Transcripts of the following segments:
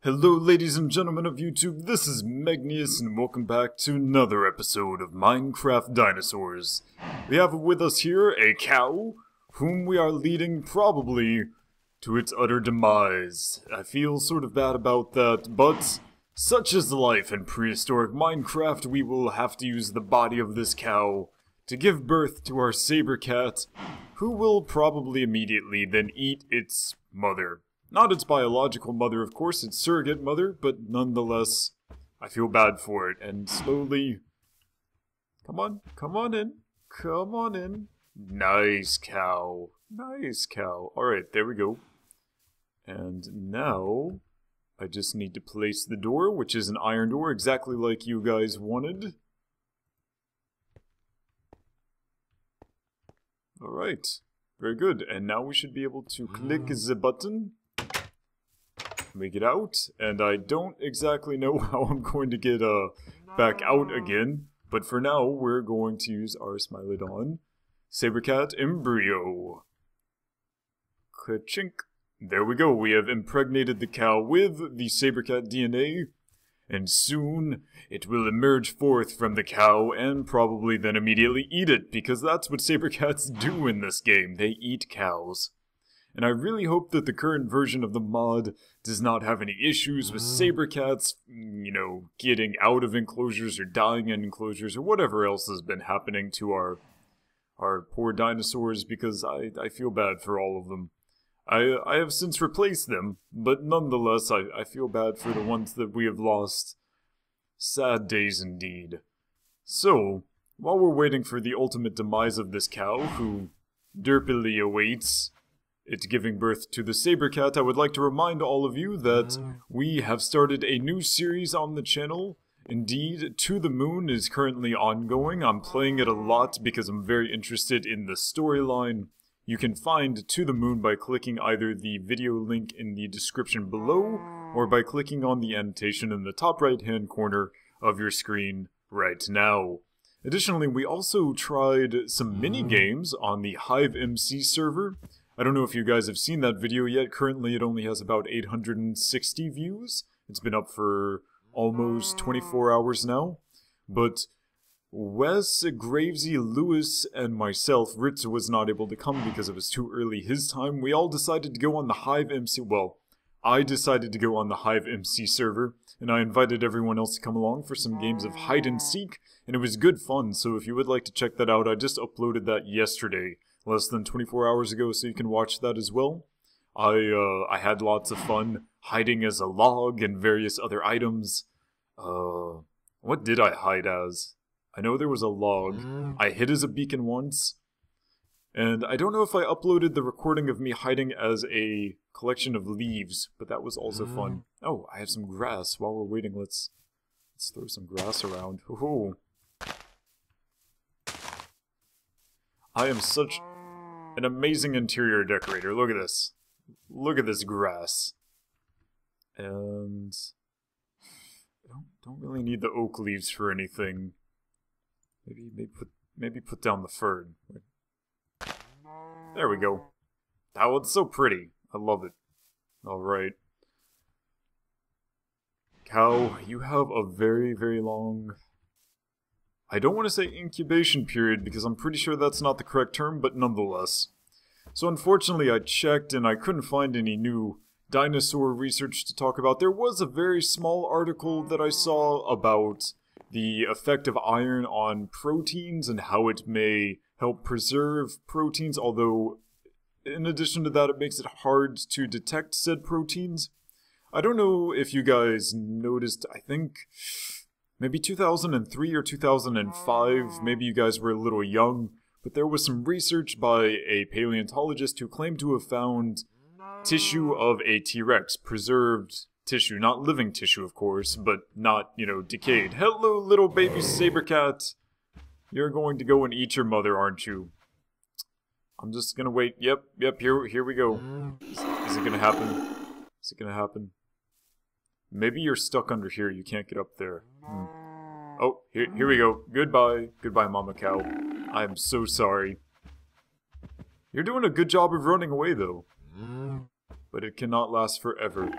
Hello ladies and gentlemen of YouTube, this is Megneous and welcome back to another episode of Minecraft Dinosaurs. We have with us here a cow, whom we are leading probably to its utter demise. I feel sort of bad about that, but such is life in prehistoric Minecraft. We will have to use the body of this cow to give birth to our Sabercat, who will probably immediately then eat its mother. Not its biological mother, of course, its surrogate mother, but nonetheless, I feel bad for it, and slowly... Come on in. Nice cow. Nice cow. Alright, there we go. And now, I just need to place the door, which is an iron door, exactly like you guys wanted. Alright, very good. And now we should be able to click the button. Make it out, and I don't exactly know how I'm going to get back out again, but for now we're going to use our Smilodon Sabercat embryo. Ka-chink. There we go, we have impregnated the cow with the Sabercat DNA, and soon it will emerge forth from the cow and probably then immediately eat it, because that's what Sabercats do in this game, they eat cows. And I really hope that the current version of the mod does not have any issues with Sabercats, you know, getting out of enclosures or dying in enclosures or whatever else has been happening to our poor dinosaurs, because I feel bad for all of them. I have since replaced them, but nonetheless I feel bad for the ones that we have lost. Sad days indeed. So, while we're waiting for the ultimate demise of this cow, who derpily awaits it giving birth to the Sabercat, I would like to remind all of you that we have started a new series on the channel. Indeed, To the Moon is currently ongoing. I'm playing it a lot because I'm very interested in the storyline. You can find To the Moon by clicking either the video link in the description below, or by clicking on the annotation in the top right hand corner of your screen right now. Additionally, we also tried some mini games on the Hive MC server. I don't know if you guys have seen that video yet. Currently it only has about 860 views. It's been up for almost 24 hours now. But Wes, Gravesy, Lewis, and myself, Ritz was not able to come because it was too early his time. We all decided to go on the Hive MC, well, I decided to go on the Hive MC server, and I invited everyone else to come along for some games of hide and seek, and it was good fun, so if you would like to check that out, I just uploaded that yesterday. Less than 24 hours ago, so you can watch that as well. I had lots of fun hiding as a log and various other items. What did I hide as? I know there was a log. I hid as a beacon once. And I don't know if I uploaded the recording of me hiding as a collection of leaves, but that was also fun. Oh, I have some grass. While we're waiting, let's throw some grass around. Ooh. I am such an amazing interior decorator. Look at this. Look at this grass. And I don't really need the oak leaves for anything. Maybe put down the fern. There we go. That one's so pretty. I love it. Alright. Cow, you have a very, very long... I don't want to say incubation period because I'm pretty sure that's not the correct term, but nonetheless. So unfortunately I checked and I couldn't find any new dinosaur research to talk about. There was a very small article that I saw about the effect of iron on proteins and how it may help preserve proteins, although in addition to that it makes it hard to detect said proteins. I don't know if you guys noticed, I think... maybe 2003 or 2005, maybe you guys were a little young, but there was some research by a paleontologist who claimed to have found tissue of a T-Rex, preserved tissue, not living tissue of course, but not, you know, decayed. Hello little baby Sabercat! You're going to go and eat your mother, aren't you? I'm just gonna wait. Yep, here we go. Is it gonna happen? Is it gonna happen? Maybe you're stuck under here, you can't get up there. Oh, here we go. Goodbye. Goodbye, Mama Cow. I am so sorry. You're doing a good job of running away, though. But it cannot last forever.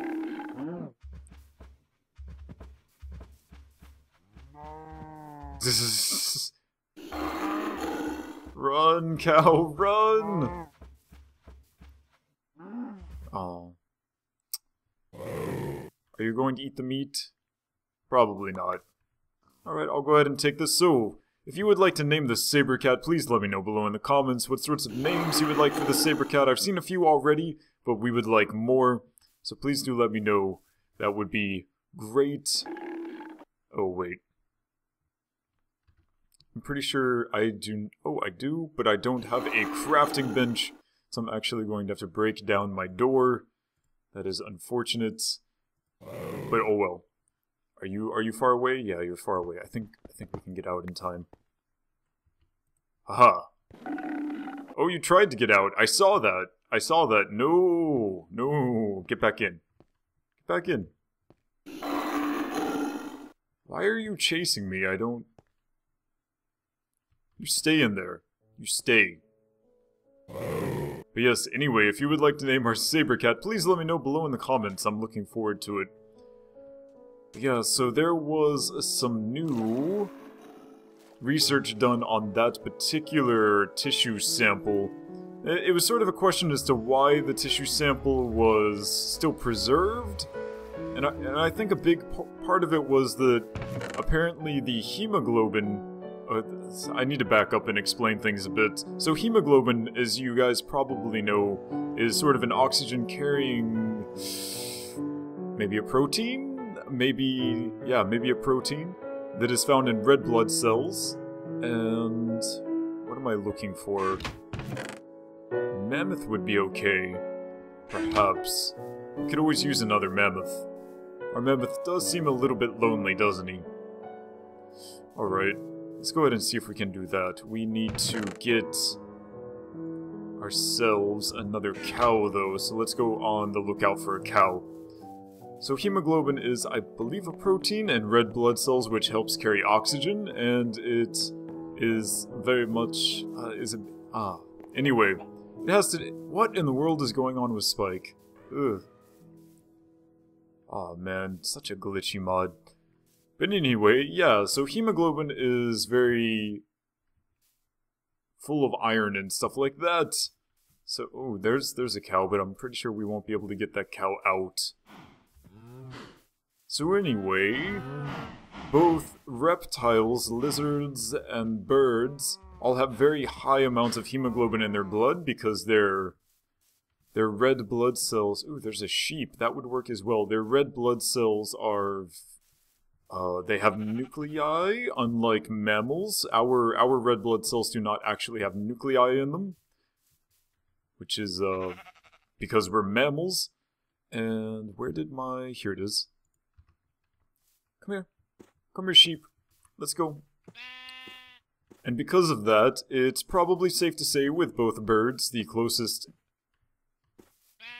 Run, cow, run! Oh. Are you going to eat the meat? Probably not. Alright, I'll go ahead and take this. So, if you would like to name the Sabercat, please let me know below in the comments what sorts of names you would like for the Sabercat. I've seen a few already, but we would like more. So please do let me know. That would be great. Oh, wait. I'm pretty sure I do... Oh, I do, but I don't have a crafting bench. So I'm actually going to have to break down my door. That is unfortunate. But oh well. Are you far away? Yeah, you're far away. I think we can get out in time. Haha. Oh, you tried to get out. I saw that. I saw that. No. No. Get back in. Get back in. Why are you chasing me? I don't... You stay in there. You stay. But yes, anyway, if you would like to name our Sabercat, please let me know below in the comments. I'm looking forward to it. Yeah, so there was some new research done on that particular tissue sample. It was sort of a question as to why the tissue sample was still preserved. And I think a big part of it was that apparently the hemoglobin... I need to back up and explain things a bit. So hemoglobin, as you guys probably know, is sort of an oxygen-carrying... maybe a protein? Maybe a protein that is found in red blood cells. And what am I looking for? Mammoth would be okay. Perhaps. We could always use another mammoth. Our mammoth does seem a little bit lonely, doesn't he? Alright, let's go ahead and see if we can do that. We need to get ourselves another cow, though, so let's go on the lookout for a cow. So hemoglobin is, I believe, a protein in red blood cells which helps carry oxygen, and it is very much, anyway, it has to, what in the world is going on with Spike? Ugh. Aw, man, such a glitchy mod. But anyway, yeah, so hemoglobin is very full of iron and stuff like that. So, oh, there's a cow, but I'm pretty sure we won't be able to get that cow out. So anyway, both reptiles, lizards, and birds all have very high amounts of hemoglobin in their blood because their red blood cells... Ooh, there's a sheep. That would work as well. Their red blood cells are... they have nuclei, unlike mammals. Our red blood cells do not actually have nuclei in them. Which is, because we're mammals. And where did my... Here it is. Come here. Come here, sheep. Let's go. And because of that, it's probably safe to say with both birds, the closest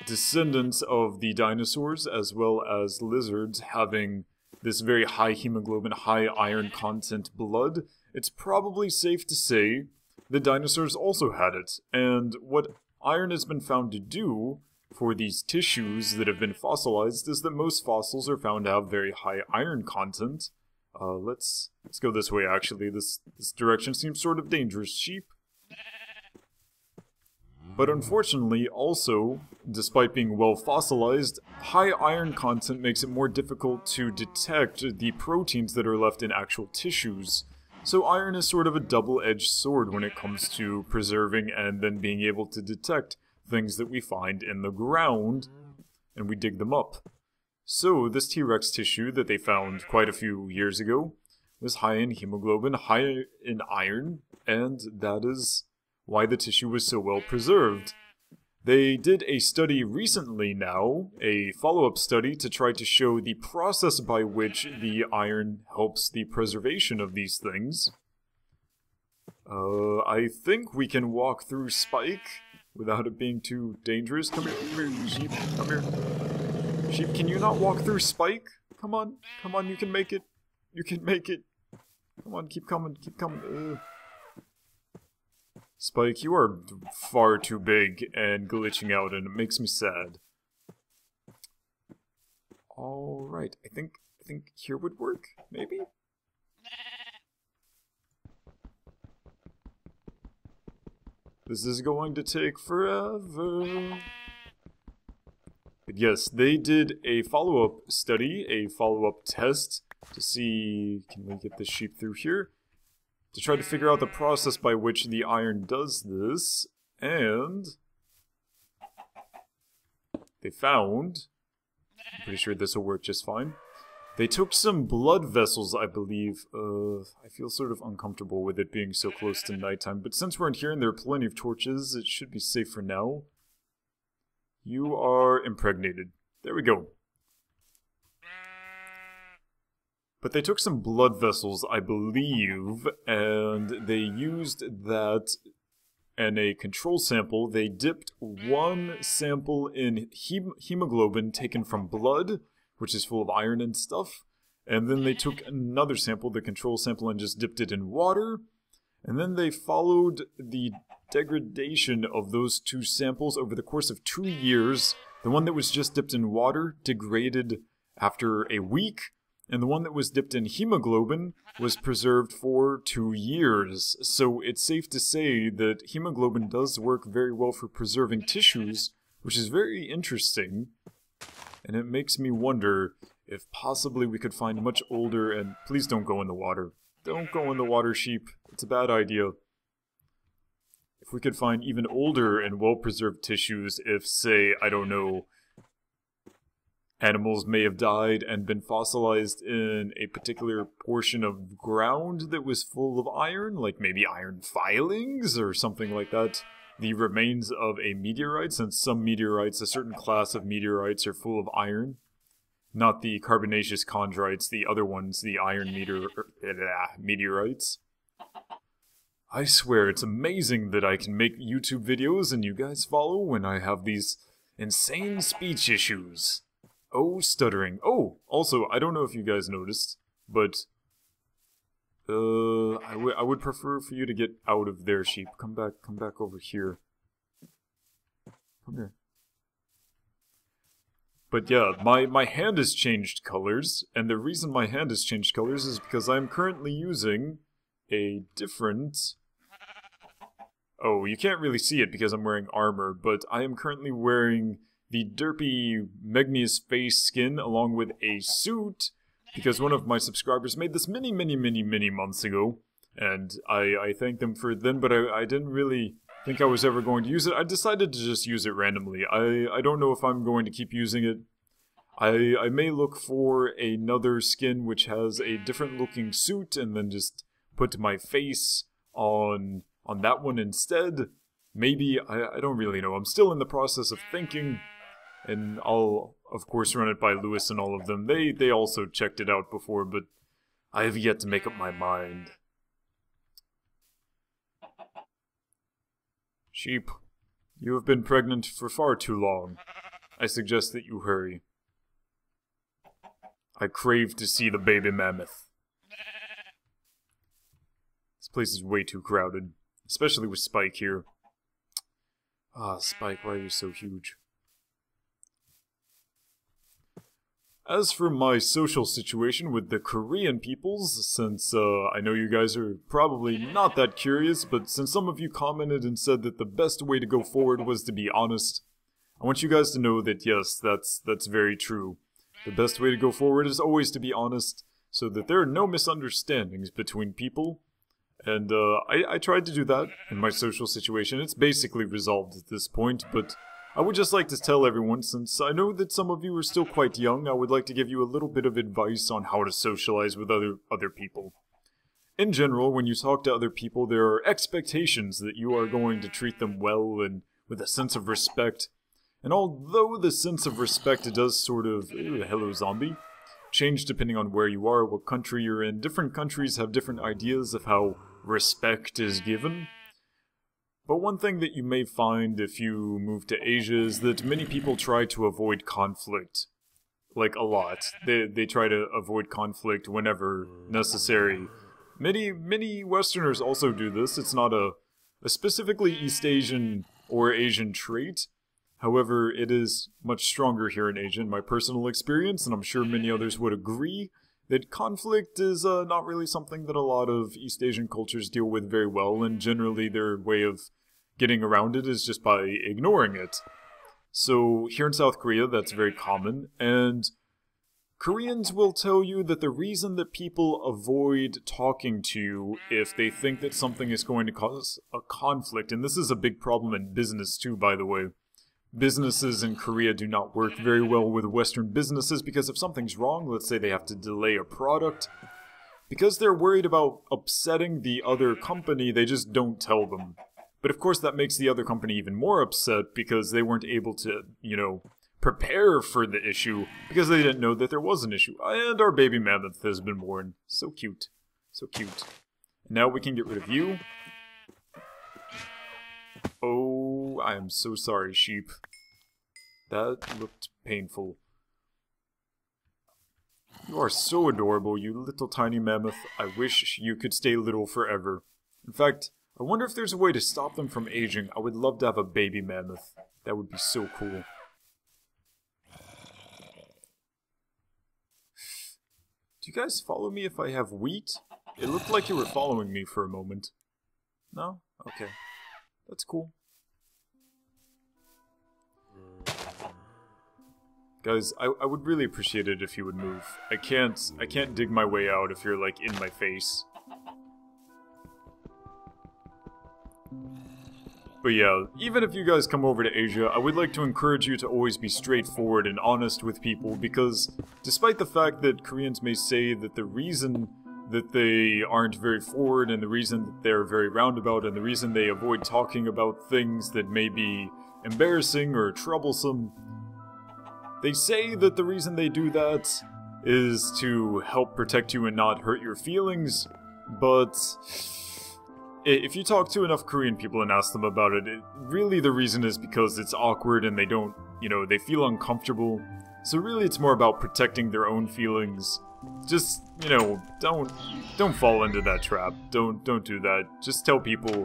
descendants of the dinosaurs, as well as lizards, having this very high hemoglobin, high iron content blood, it's probably safe to say the dinosaurs also had it. And what iron has been found to do for these tissues that have been fossilized is that most fossils are found to have very high iron content. Let's go this way, actually. This direction seems sort of dangerous, sheep. But unfortunately, also, despite being well fossilized, high iron content makes it more difficult to detect the proteins that are left in actual tissues. So iron is sort of a double-edged sword when it comes to preserving and then being able to detect things that we find in the ground, and we dig them up. So this T-Rex tissue that they found quite a few years ago was high in hemoglobin, high in iron, and that is why the tissue was so well preserved. They did a study recently now, a follow-up study, to try to show the process by which the iron helps the preservation of these things. I think we can walk through Spike without it being too dangerous. Come here, sheep, come here. Sheep, can you not walk through Spike? Come on, you can make it. You can make it. Come on, keep coming, keep coming. Spike, you are far too big and glitching out, and it makes me sad. Alright, I think here would work, maybe? This is going to take forever. But yes, they did a follow-up study, a follow-up test to see, can we get this sheep through here? To try to figure out the process by which the iron does this, and they found, I'm pretty sure this will work just fine. They took some blood vessels, I believe. I feel sort of uncomfortable with it being so close to nighttime, but since we're in here and there are plenty of torches, it should be safe for now. You are impregnated. There we go. But they took some blood vessels, I believe, and they used that in a control sample. They dipped one sample in hemoglobin taken from blood, which is full of iron and stuff, and then they took another sample, the control sample, and just dipped it in water, and then they followed the degradation of those two samples over the course of 2 years. The one that was just dipped in water degraded after a week, and the one that was dipped in hemoglobin was preserved for 2 years. So it's safe to say that hemoglobin does work very well for preserving tissues, which is very interesting. And it makes me wonder if possibly we could find much older, and please don't go in the water. Don't go in the water, sheep. It's a bad idea. If we could find even older and well-preserved tissues, if, say, I don't know, animals may have died and been fossilized in a particular portion of ground that was full of iron, like maybe iron filings or something like that. The remains of a meteorite, since some meteorites, a certain class of meteorites, are full of iron. Not the carbonaceous chondrites, the other ones, the iron meteorites. I swear, it's amazing that I can make YouTube videos and you guys follow when I have these insane speech issues. Oh, stuttering. Oh, also, I don't know if you guys noticed, but I would prefer for you to get out of there, sheep. Come back over here. Come here. But yeah, my hand has changed colors, and the reason my hand has changed colors is because I'm currently using a different... Oh, you can't really see it because I'm wearing armor, but I am currently wearing the derpy Megneous face skin along with a suit, because one of my subscribers made this many months ago, and I thanked them for it then, but I didn't really think I was ever going to use it. I decided to just use it randomly. I don't know if I'm going to keep using it. I may look for another skin which has a different looking suit, and then just put my face on that one instead. Maybe, I don't really know. I'm still in the process of thinking, and I'll, of course, run it by Lewis and all of them. They also checked it out before, but I have yet to make up my mind. Sheep, you have been pregnant for far too long. I suggest that you hurry. I crave to see the baby mammoth. This place is way too crowded, especially with Spike here. Ah, Spike, why are you so huge? As for my social situation with the Korean peoples, since I know you guys are probably not that curious, but since some of you commented and said that the best way to go forward was to be honest, I want you guys to know that yes, that's very true. The best way to go forward is always to be honest, so that there are no misunderstandings between people. And I tried to do that in my social situation. It's basically resolved at this point, but I would just like to tell everyone, since I know that some of you are still quite young, I would like to give you a little bit of advice on how to socialize with other people. In general, when you talk to other people, there are expectations that you are going to treat them well and with a sense of respect. And although the sense of respect does sort of, hello zombie, change depending on where you are, what country you're in, different countries have different ideas of how respect is given. But one thing that you may find if you move to Asia is that many people try to avoid conflict. Like, a lot. They try to avoid conflict whenever necessary. Many Westerners also do this. It's not a specifically East Asian or Asian trait. However, it is much stronger here in Asia in my personal experience, and I'm sure many others would agree, that conflict is not really something that a lot of East Asian cultures deal with very well, and generally their way of getting around it is just by ignoring it. So here in South Korea, that's very common, and Koreans will tell you that the reason that people avoid talking to you if they think that something is going to cause a conflict, and this is a big problem in business too, by the way. Businesses in Korea do not work very well with Western businesses because if something's wrong, let's say they have to delay a product, because they're worried about upsetting the other company, they just don't tell them. But of course that makes the other company even more upset because they weren't able to, prepare for the issue because they didn't know that there was an issue. And our baby mammoth has been born. So cute. So cute. Now we can get rid of you. Oh, I am so sorry, sheep. That looked painful. You are so adorable, you little tiny mammoth. I wish you could stay little forever. In fact, I wonder if there's a way to stop them from aging. I would love to have a baby mammoth. That would be so cool. Do you guys follow me if I have wheat? It looked like you were following me for a moment. No? Okay. That's cool. Guys, I would really appreciate it if you would move. I can't dig my way out if you're like in my face. But yeah, even if you guys come over to Asia, I would like to encourage you to always be straightforward and honest with people, because despite the fact that Koreans may say that the reason that they aren't very forward and the reason that they're very roundabout and the reason they avoid talking about things that may be embarrassing or troublesome, they say that the reason they do that is to help protect you and not hurt your feelings, but if you talk to enough Korean people and ask them about it, really the reason is because it's awkward and they don't, they feel uncomfortable. So really it's more about protecting their own feelings. Just, don't fall into that trap. Don't do that. Just tell people,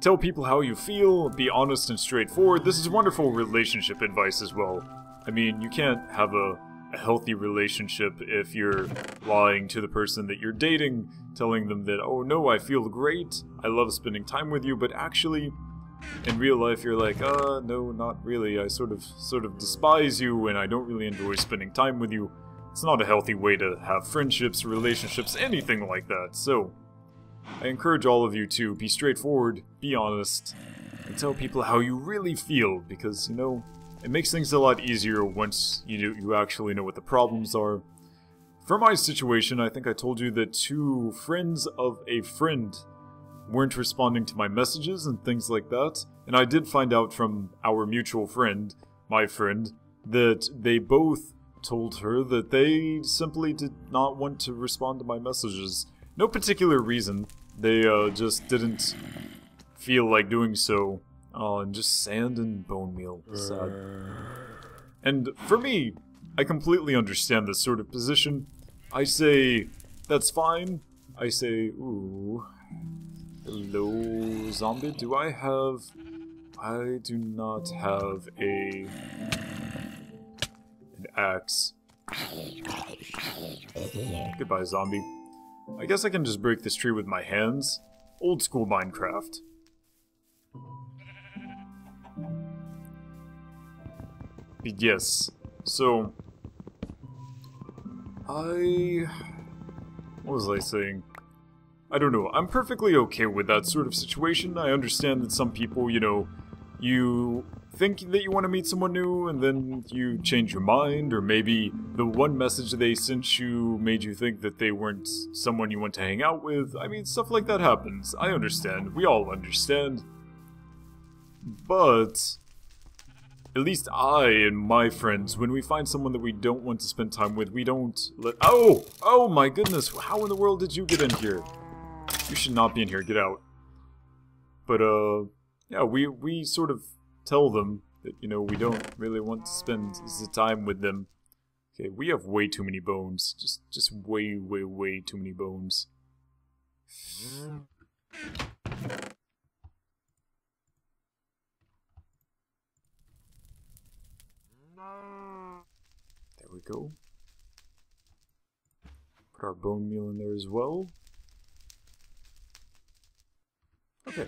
tell people how you feel, be honest and straightforward. This is wonderful relationship advice as well. I mean, you can't have a healthy relationship if you're lying to the person that you're dating, telling them that, oh no, I feel great, I love spending time with you, but actually, in real life you're like, no, not really, I sort of despise you and I don't really enjoy spending time with you. It's not a healthy way to have friendships, relationships, anything like that, so I encourage all of you to be straightforward, be honest, and tell people how you really feel, because, it makes things a lot easier once you actually know what the problems are. For my situation, I think I told you that 2 friends of a friend weren't responding to my messages and things like that, and I did find out from our mutual friend, my friend, that they both told her that they simply did not want to respond to my messages. No particular reason, they just didn't feel like doing so. Oh, and just sand and bone meal. Sad. And for me, I completely understand this sort of position. I say, that's fine. I say, ooh. Hello, zombie. Do I have... I do not have an axe. Goodbye, zombie. I guess I can just break this tree with my hands. Old school Minecraft. Yes, so, what was I saying? I don't know, I'm perfectly okay with that sort of situation. I understand that some people, you think that you want to meet someone new and then you change your mind, or maybe the one message they sent you made you think that they weren't someone you want to hang out with. I mean, stuff like that happens. I understand. We all understand. But at least I and my friends, when we find someone that we don't want to spend time with, we don't let... Oh! Oh my goodness! How in the world did you get in here? You should not be in here. Get out. But, yeah, we sort of tell them that, we don't really want to spend the time with them. Okay, we have way too many bones. Just way, way, way too many bones. There we go. Put our bone meal in there as well. Okay.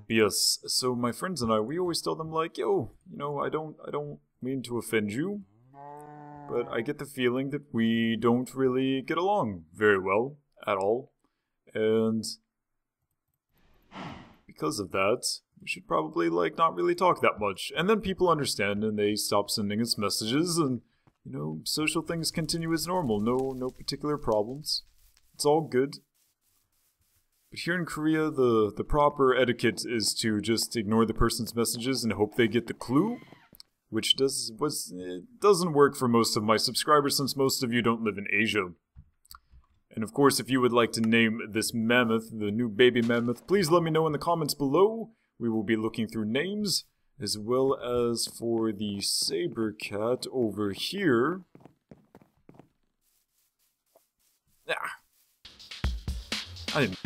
But yes, so my friends and I, we always tell them like, yo, you know, I don't mean to offend you, but I get the feeling that we don't really get along very well at all, and because of that, we should probably like not really talk that much. And then people understand and they stop sending us messages, and you know, social things continue as normal. No particular problems. It's all good. But here in Korea, the proper etiquette is to just ignore the person's messages and hope they get the clue, which doesn't work for most of my subscribers since most of you don't live in Asia. And of course, if you would like to name this mammoth, the new baby mammoth, please let me know in the comments below. We will be looking through names, as well as for the Sabercat over here. I didn't...